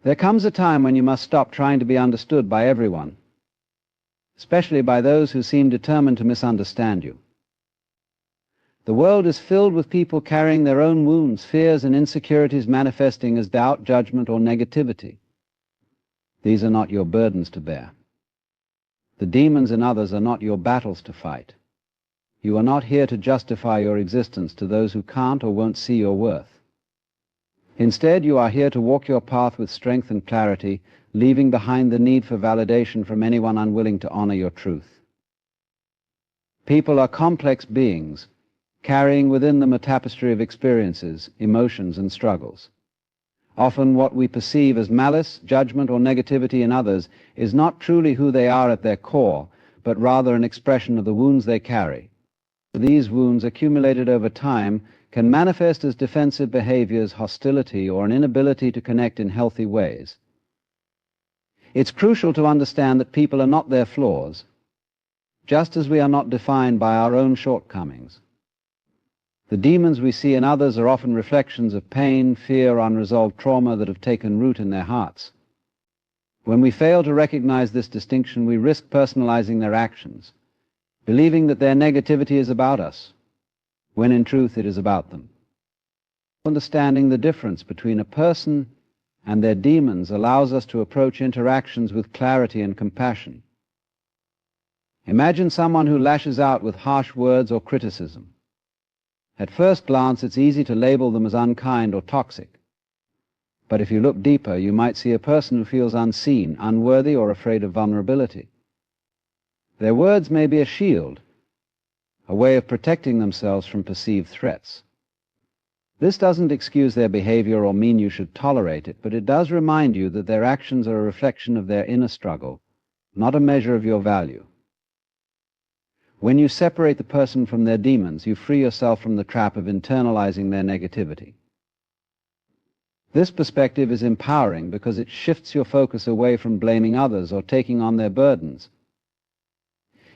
There comes a time when you must stop trying to be understood by everyone, especially by those who seem determined to misunderstand you. The world is filled with people carrying their own wounds, fears, and insecurities manifesting as doubt, judgment, or negativity. These are not your burdens to bear. The demons in others are not your battles to fight. You are not here to justify your existence to those who can't or won't see your worth. Instead, you are here to walk your path with strength and clarity, leaving behind the need for validation from anyone unwilling to honor your truth. People are complex beings, carrying within them a tapestry of experiences, emotions, and struggles. Often what we perceive as malice, judgment, or negativity in others is not truly who they are at their core, but rather an expression of the wounds they carry. These wounds, accumulated over time, can manifest as defensive behaviors, hostility, or an inability to connect in healthy ways. It's crucial to understand that people are not their flaws, just as we are not defined by our own shortcomings. The demons we see in others are often reflections of pain, fear, unresolved trauma that have taken root in their hearts. When we fail to recognize this distinction, we risk personalizing their actions, believing that their negativity is about us, when in truth it is about them. Understanding the difference between a person and their demons allows us to approach interactions with clarity and compassion. Imagine someone who lashes out with harsh words or criticism. At first glance, it's easy to label them as unkind or toxic. But if you look deeper, you might see a person who feels unseen, unworthy, or afraid of vulnerability. Their words may be a shield, a way of protecting themselves from perceived threats. This doesn't excuse their behavior or mean you should tolerate it, but it does remind you that their actions are a reflection of their inner struggle, not a measure of your value. When you separate the person from their demons, you free yourself from the trap of internalizing their negativity. This perspective is empowering because it shifts your focus away from blaming others or taking on their burdens.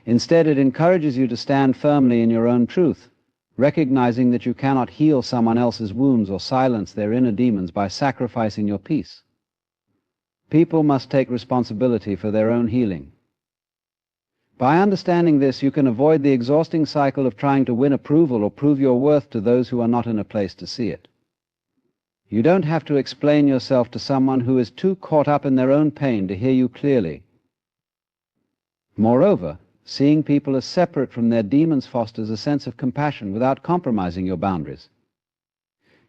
Instead, it encourages you to stand firmly in your own truth, recognizing that you cannot heal someone else's wounds or silence their inner demons by sacrificing your peace. People must take responsibility for their own healing. By understanding this, you can avoid the exhausting cycle of trying to win approval or prove your worth to those who are not in a place to see it. You don't have to explain yourself to someone who is too caught up in their own pain to hear you clearly. Moreover, seeing people as separate from their demons fosters a sense of compassion without compromising your boundaries.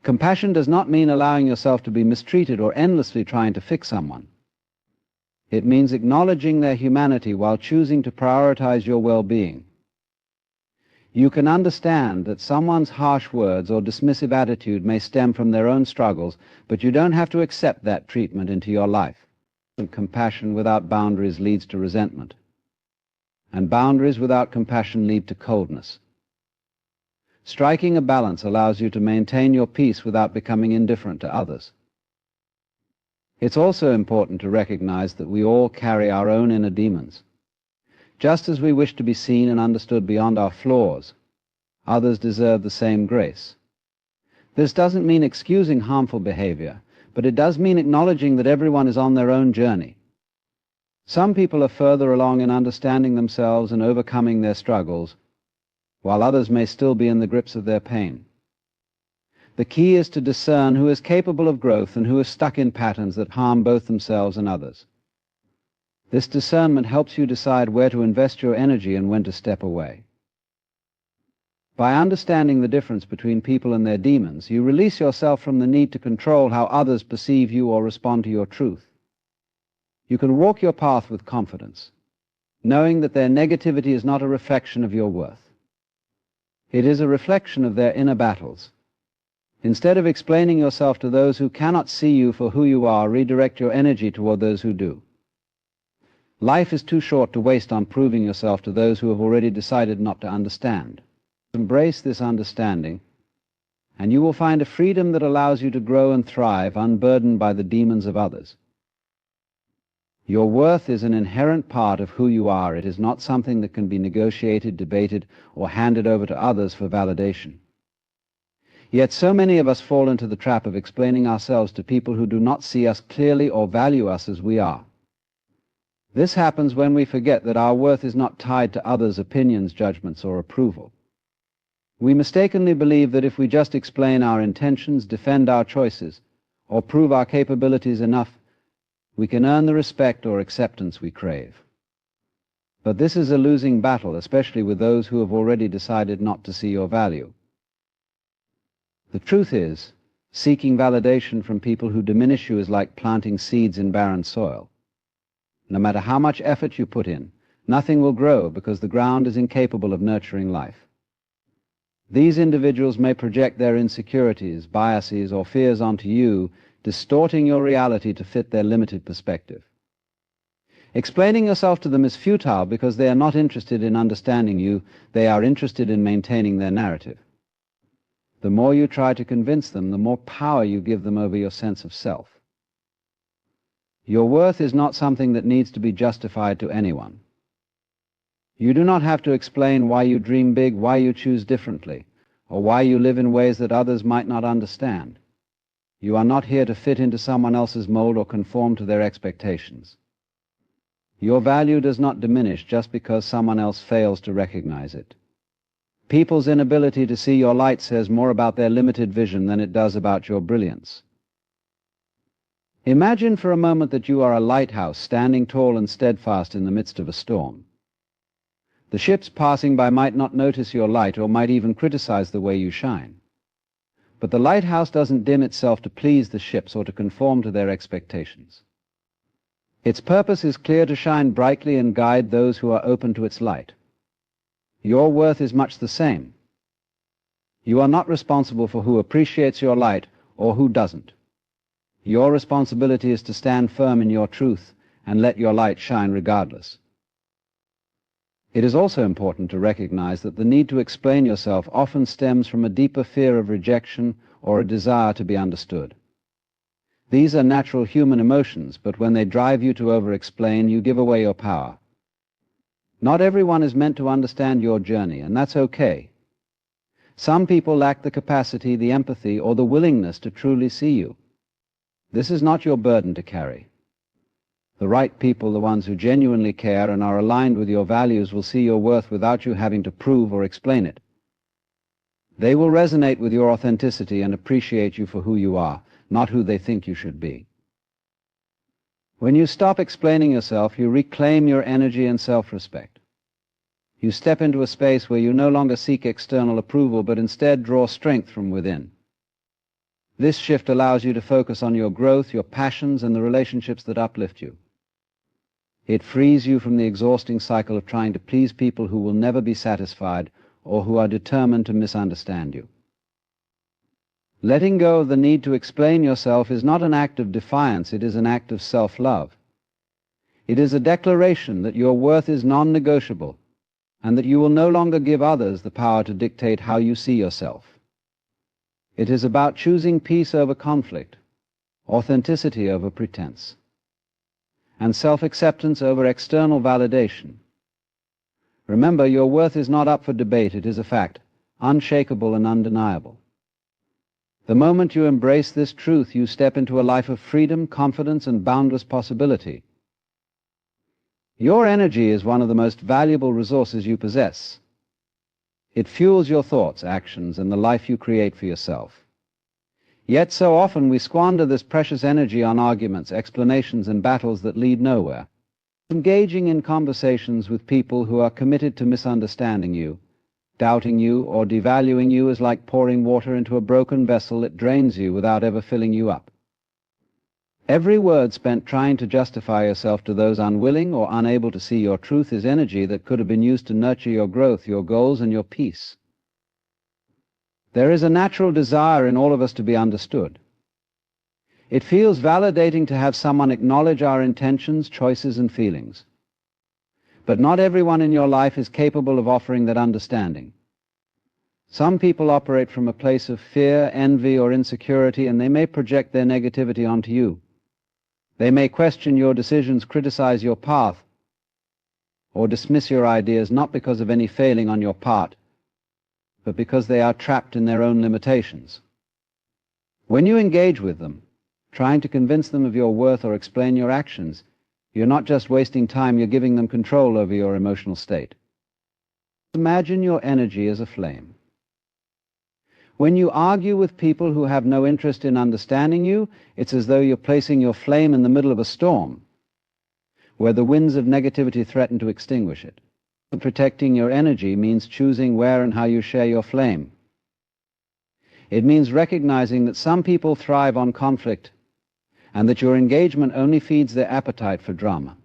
Compassion does not mean allowing yourself to be mistreated or endlessly trying to fix someone. It means acknowledging their humanity while choosing to prioritize your well-being. You can understand that someone's harsh words or dismissive attitude may stem from their own struggles, but you don't have to accept that treatment into your life. And compassion without boundaries leads to resentment. And boundaries without compassion lead to coldness. Striking a balance allows you to maintain your peace without becoming indifferent to others. It's also important to recognize that we all carry our own inner demons. Just as we wish to be seen and understood beyond our flaws, others deserve the same grace. This doesn't mean excusing harmful behavior, but it does mean acknowledging that everyone is on their own journey. Some people are further along in understanding themselves and overcoming their struggles, while others may still be in the grips of their pain. The key is to discern who is capable of growth and who is stuck in patterns that harm both themselves and others. This discernment helps you decide where to invest your energy and when to step away. By understanding the difference between people and their demons, you release yourself from the need to control how others perceive you or respond to your truth. You can walk your path with confidence, knowing that their negativity is not a reflection of your worth. It is a reflection of their inner battles. Instead of explaining yourself to those who cannot see you for who you are, redirect your energy toward those who do. Life is too short to waste on proving yourself to those who have already decided not to understand. Embrace this understanding, and you will find a freedom that allows you to grow and thrive, unburdened by the demons of others. Your worth is an inherent part of who you are. It is not something that can be negotiated, debated, or handed over to others for validation. Yet so many of us fall into the trap of explaining ourselves to people who do not see us clearly or value us as we are. This happens when we forget that our worth is not tied to others' opinions, judgments, or approval. We mistakenly believe that if we just explain our intentions, defend our choices, or prove our capabilities enough, we can earn the respect or acceptance we crave. But this is a losing battle, especially with those who have already decided not to see your value. The truth is, seeking validation from people who diminish you is like planting seeds in barren soil. No matter how much effort you put in, nothing will grow because the ground is incapable of nurturing life. These individuals may project their insecurities, biases, or fears onto you, distorting your reality to fit their limited perspective. Explaining yourself to them is futile because they are not interested in understanding you, they are interested in maintaining their narrative. The more you try to convince them, the more power you give them over your sense of self. Your worth is not something that needs to be justified to anyone. You do not have to explain why you dream big, why you choose differently, or why you live in ways that others might not understand. You are not here to fit into someone else's mold or conform to their expectations. Your value does not diminish just because someone else fails to recognize it. People's inability to see your light says more about their limited vision than it does about your brilliance. Imagine for a moment that you are a lighthouse standing tall and steadfast in the midst of a storm. The ships passing by might not notice your light or might even criticize the way you shine. But the lighthouse doesn't dim itself to please the ships or to conform to their expectations. Its purpose is clear: to shine brightly and guide those who are open to its light. Your worth is much the same. You are not responsible for who appreciates your light or who doesn't. Your responsibility is to stand firm in your truth and let your light shine regardless. It is also important to recognize that the need to explain yourself often stems from a deeper fear of rejection or a desire to be understood. These are natural human emotions, but when they drive you to over-explain, you give away your power. Not everyone is meant to understand your journey, and that's okay. Some people lack the capacity, the empathy, or the willingness to truly see you. This is not your burden to carry. The right people, the ones who genuinely care and are aligned with your values, will see your worth without you having to prove or explain it. They will resonate with your authenticity and appreciate you for who you are, not who they think you should be. When you stop explaining yourself, you reclaim your energy and self-respect. You step into a space where you no longer seek external approval, but instead draw strength from within. This shift allows you to focus on your growth, your passions, and the relationships that uplift you. It frees you from the exhausting cycle of trying to please people who will never be satisfied or who are determined to misunderstand you. Letting go of the need to explain yourself is not an act of defiance, it is an act of self-love. It is a declaration that your worth is non-negotiable and that you will no longer give others the power to dictate how you see yourself. It is about choosing peace over conflict, authenticity over pretense, and self-acceptance over external validation. Remember, your worth is not up for debate, it is a fact, unshakable and undeniable. The moment you embrace this truth, you step into a life of freedom, confidence, and boundless possibility. Your energy is one of the most valuable resources you possess. It fuels your thoughts, actions, and the life you create for yourself. Yet so often we squander this precious energy on arguments, explanations, and battles that lead nowhere. Engaging in conversations with people who are committed to misunderstanding you, doubting you, or devaluing you is like pouring water into a broken vessel. It drains you without ever filling you up. Every word spent trying to justify yourself to those unwilling or unable to see your truth is energy that could have been used to nurture your growth, your goals, and your peace. There is a natural desire in all of us to be understood. It feels validating to have someone acknowledge our intentions, choices, and feelings. But not everyone in your life is capable of offering that understanding. Some people operate from a place of fear, envy, or insecurity, and they may project their negativity onto you. They may question your decisions, criticize your path, or dismiss your ideas not because of any failing on your part, but because they are trapped in their own limitations. When you engage with them, trying to convince them of your worth or explain your actions, you're not just wasting time, you're giving them control over your emotional state. Imagine your energy as a flame. When you argue with people who have no interest in understanding you, it's as though you're placing your flame in the middle of a storm, where the winds of negativity threaten to extinguish it. Protecting your energy means choosing where and how you share your flame. It means recognizing that some people thrive on conflict and that your engagement only feeds their appetite for drama.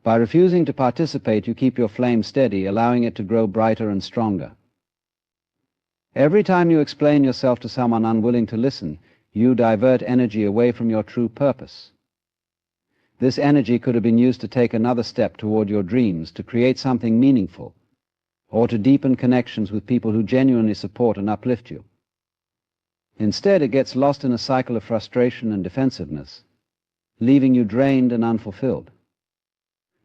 By refusing to participate, you keep your flame steady, allowing it to grow brighter and stronger. Every time you explain yourself to someone unwilling to listen, you divert energy away from your true purpose. This energy could have been used to take another step toward your dreams, to create something meaningful, or to deepen connections with people who genuinely support and uplift you. Instead, it gets lost in a cycle of frustration and defensiveness, leaving you drained and unfulfilled.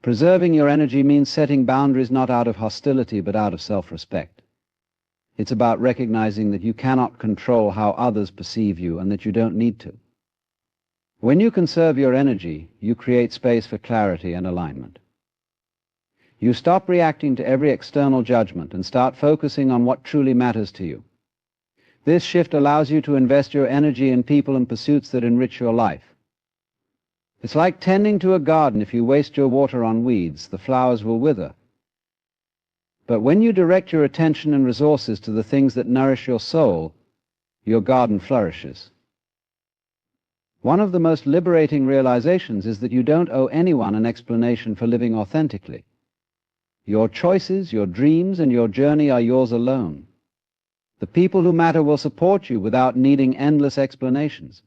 Preserving your energy means setting boundaries not out of hostility but out of self-respect. It's about recognizing that you cannot control how others perceive you and that you don't need to. When you conserve your energy, you create space for clarity and alignment. You stop reacting to every external judgment and start focusing on what truly matters to you. This shift allows you to invest your energy in people and pursuits that enrich your life. It's like tending to a garden. If you waste your water on weeds, the flowers will wither. But when you direct your attention and resources to the things that nourish your soul, your garden flourishes. One of the most liberating realizations is that you don't owe anyone an explanation for living authentically. Your choices, your dreams, and your journey are yours alone. The people who matter will support you without needing endless explanations.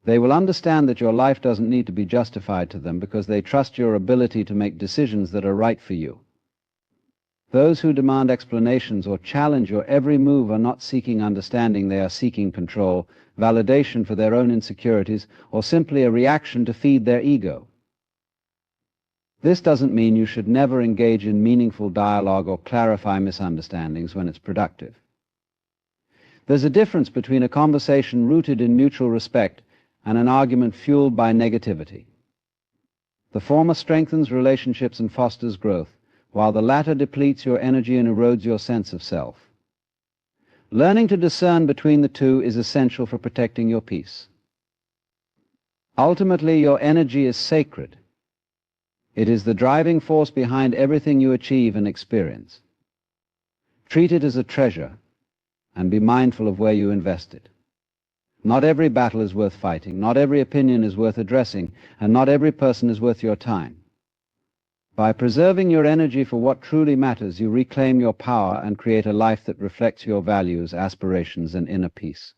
They will understand that your life doesn't need to be justified to them because they trust your ability to make decisions that are right for you. Those who demand explanations or challenge your every move are not seeking understanding, they are seeking control, validation for their own insecurities, or simply a reaction to feed their ego. This doesn't mean you should never engage in meaningful dialogue or clarify misunderstandings when it's productive. There's a difference between a conversation rooted in mutual respect and an argument fueled by negativity. The former strengthens relationships and fosters growth, while the latter depletes your energy and erodes your sense of self. Learning to discern between the two is essential for protecting your peace. Ultimately, your energy is sacred. It is the driving force behind everything you achieve and experience. Treat it as a treasure, and be mindful of where you invest it. Not every battle is worth fighting, not every opinion is worth addressing, and not every person is worth your time. By preserving your energy for what truly matters, you reclaim your power and create a life that reflects your values, aspirations, and inner peace.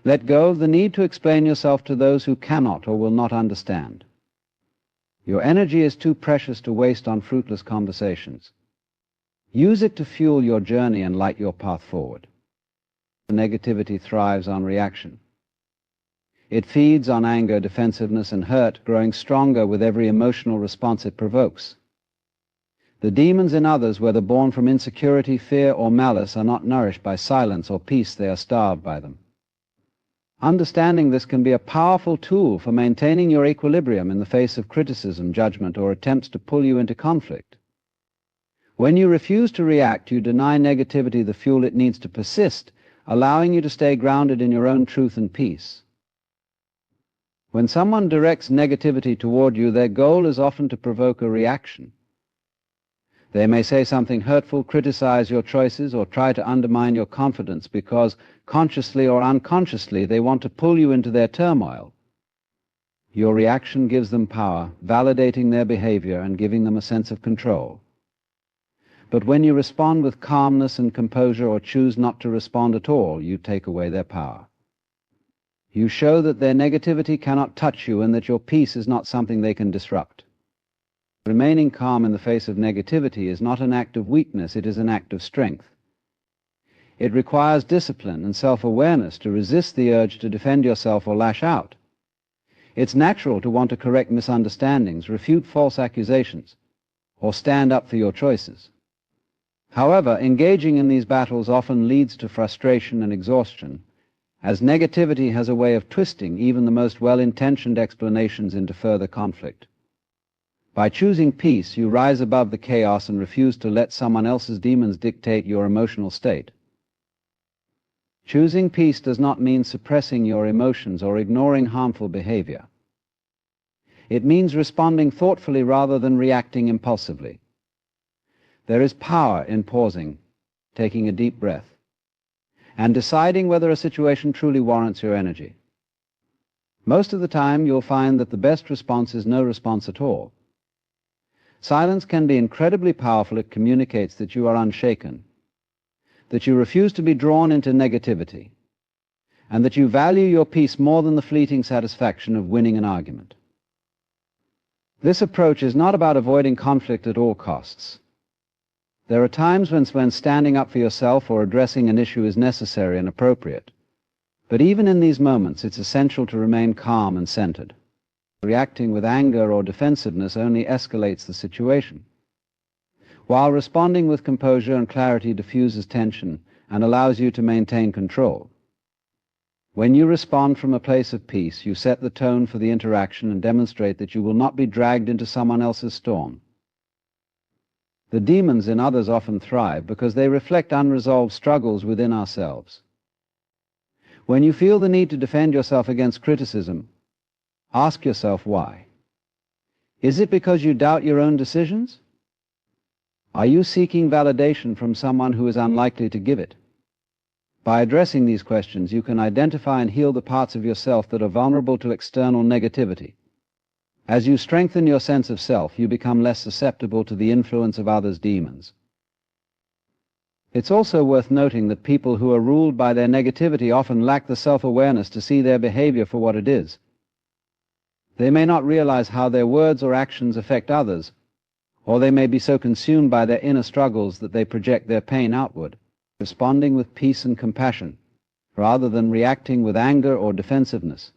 Let go of the need to explain yourself to those who cannot or will not understand. Your energy is too precious to waste on fruitless conversations. Use it to fuel your journey and light your path forward. Negativity thrives on reaction. It feeds on anger, defensiveness, and hurt, growing stronger with every emotional response it provokes. The demons in others, whether born from insecurity, fear, or malice, are not nourished by silence or peace, they are starved by them. Understanding this can be a powerful tool for maintaining your equilibrium in the face of criticism, judgment, or attempts to pull you into conflict. When you refuse to react, you deny negativity the fuel it needs to persist, allowing you to stay grounded in your own truth and peace. When someone directs negativity toward you, their goal is often to provoke a reaction. They may say something hurtful, criticize your choices, or try to undermine your confidence because, consciously or unconsciously, they want to pull you into their turmoil. Your reaction gives them power, validating their behavior and giving them a sense of control. But when you respond with calmness and composure or choose not to respond at all, you take away their power. You show that their negativity cannot touch you and that your peace is not something they can disrupt. Remaining calm in the face of negativity is not an act of weakness, it is an act of strength. It requires discipline and self-awareness to resist the urge to defend yourself or lash out. It's natural to want to correct misunderstandings, refute false accusations, or stand up for your choices. However, engaging in these battles often leads to frustration and exhaustion, as negativity has a way of twisting even the most well-intentioned explanations into further conflict. By choosing peace, you rise above the chaos and refuse to let someone else's demons dictate your emotional state. Choosing peace does not mean suppressing your emotions or ignoring harmful behavior. It means responding thoughtfully rather than reacting impulsively. There is power in pausing, taking a deep breath, and deciding whether a situation truly warrants your energy. Most of the time, you'll find that the best response is no response at all. Silence can be incredibly powerful. It communicates that you are unshaken, that you refuse to be drawn into negativity, and that you value your peace more than the fleeting satisfaction of winning an argument. This approach is not about avoiding conflict at all costs. There are times when standing up for yourself or addressing an issue is necessary and appropriate. But even in these moments, it's essential to remain calm and centered. Reacting with anger or defensiveness only escalates the situation, while responding with composure and clarity diffuses tension and allows you to maintain control. When you respond from a place of peace, you set the tone for the interaction and demonstrate that you will not be dragged into someone else's storm. The demons in others often thrive because they reflect unresolved struggles within ourselves. When you feel the need to defend yourself against criticism, ask yourself why. Is it because you doubt your own decisions? Are you seeking validation from someone who is unlikely to give it? By addressing these questions, you can identify and heal the parts of yourself that are vulnerable to external negativity. As you strengthen your sense of self, you become less susceptible to the influence of others' demons. It's also worth noting that people who are ruled by their negativity often lack the self-awareness to see their behavior for what it is. They may not realize how their words or actions affect others, or they may be so consumed by their inner struggles that they project their pain outward, responding with peace and compassion, rather than reacting with anger or defensiveness,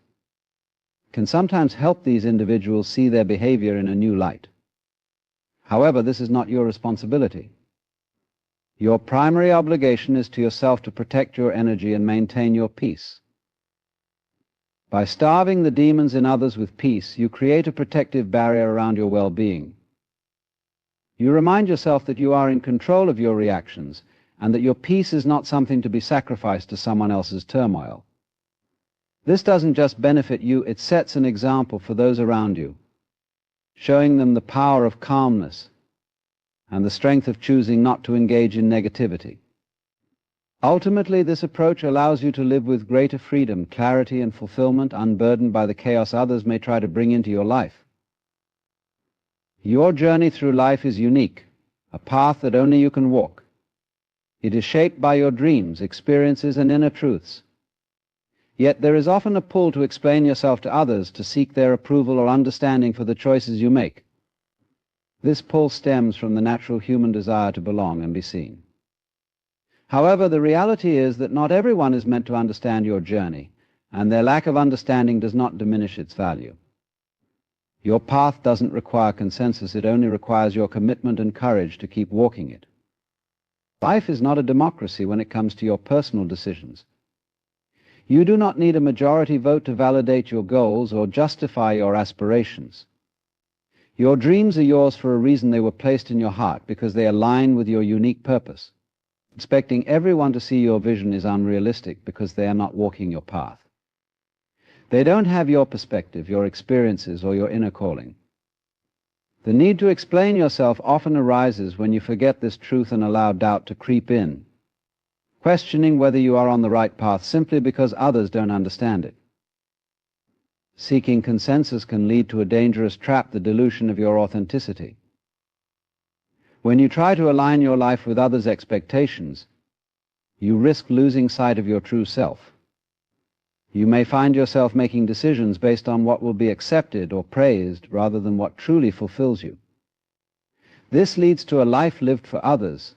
can sometimes help these individuals see their behavior in a new light. However, this is not your responsibility. Your primary obligation is to yourself to protect your energy and maintain your peace. By starving the demons in others with peace, you create a protective barrier around your well-being. You remind yourself that you are in control of your reactions and that your peace is not something to be sacrificed to someone else's turmoil. This doesn't just benefit you, it sets an example for those around you, showing them the power of calmness and the strength of choosing not to engage in negativity. Ultimately, this approach allows you to live with greater freedom, clarity, and fulfillment, unburdened by the chaos others may try to bring into your life. Your journey through life is unique, a path that only you can walk. It is shaped by your dreams, experiences, and inner truths. Yet there is often a pull to explain yourself to others, to seek their approval or understanding for the choices you make. This pull stems from the natural human desire to belong and be seen. However, the reality is that not everyone is meant to understand your journey, and their lack of understanding does not diminish its value. Your path doesn't require consensus, it only requires your commitment and courage to keep walking it. Life is not a democracy when it comes to your personal decisions. You do not need a majority vote to validate your goals or justify your aspirations. Your dreams are yours for a reason. They were placed in your heart because they align with your unique purpose. Expecting everyone to see your vision is unrealistic because they are not walking your path. They don't have your perspective, your experiences, or your inner calling. The need to explain yourself often arises when you forget this truth and allow doubt to creep in, questioning whether you are on the right path simply because others don't understand it. Seeking consensus can lead to a dangerous trap, the dilution of your authenticity. When you try to align your life with others' expectations, you risk losing sight of your true self. You may find yourself making decisions based on what will be accepted or praised rather than what truly fulfills you. This leads to a life lived for others,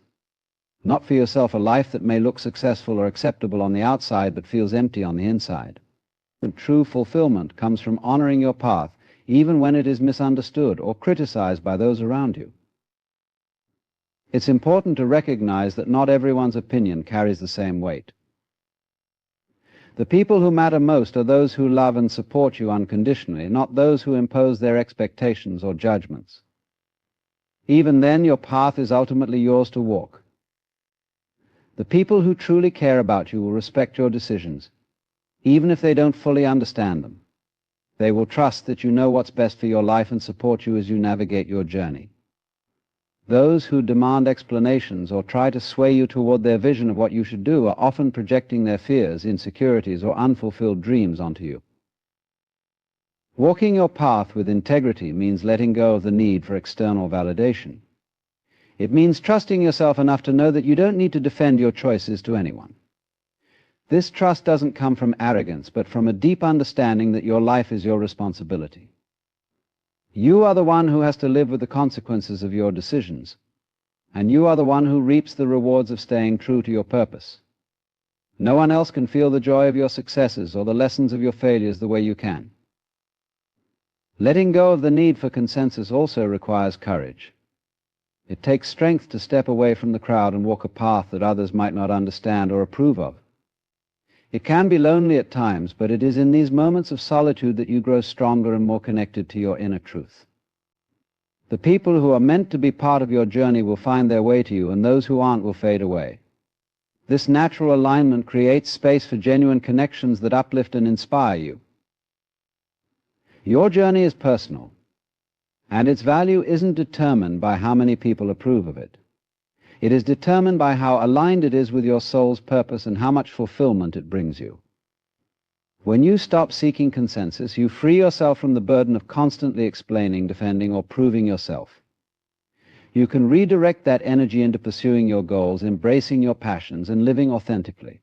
not for yourself, a life that may look successful or acceptable on the outside but feels empty on the inside. True fulfillment comes from honoring your path, even when it is misunderstood or criticized by those around you. It's important to recognize that not everyone's opinion carries the same weight. The people who matter most are those who love and support you unconditionally, not those who impose their expectations or judgments. Even then, your path is ultimately yours to walk. The people who truly care about you will respect your decisions, even if they don't fully understand them. They will trust that you know what's best for your life and support you as you navigate your journey. Those who demand explanations or try to sway you toward their vision of what you should do are often projecting their fears, insecurities, or unfulfilled dreams onto you. Walking your path with integrity means letting go of the need for external validation. It means trusting yourself enough to know that you don't need to defend your choices to anyone. This trust doesn't come from arrogance, but from a deep understanding that your life is your responsibility. You are the one who has to live with the consequences of your decisions, and you are the one who reaps the rewards of staying true to your purpose. No one else can feel the joy of your successes or the lessons of your failures the way you can. Letting go of the need for consensus also requires courage. It takes strength to step away from the crowd and walk a path that others might not understand or approve of. It can be lonely at times, but it is in these moments of solitude that you grow stronger and more connected to your inner truth. The people who are meant to be part of your journey will find their way to you, and those who aren't will fade away. This natural alignment creates space for genuine connections that uplift and inspire you. Your journey is personal, and its value isn't determined by how many people approve of it. It is determined by how aligned it is with your soul's purpose and how much fulfillment it brings you. When you stop seeking consensus, you free yourself from the burden of constantly explaining, defending, or proving yourself. You can redirect that energy into pursuing your goals, embracing your passions, and living authentically.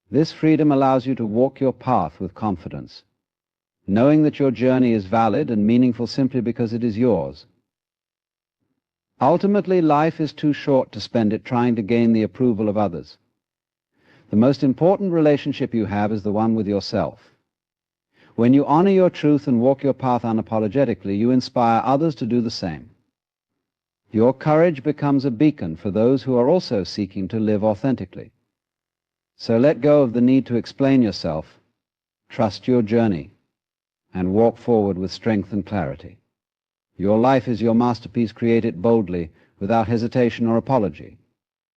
This freedom allows you to walk your path with confidence, knowing that your journey is valid and meaningful simply because it is yours. Ultimately, life is too short to spend it trying to gain the approval of others. The most important relationship you have is the one with yourself. When you honor your truth and walk your path unapologetically, you inspire others to do the same. Your courage becomes a beacon for those who are also seeking to live authentically. So let go of the need to explain yourself, trust your journey, and walk forward with strength and clarity. Your life is your masterpiece. Create it boldly, without hesitation or apology.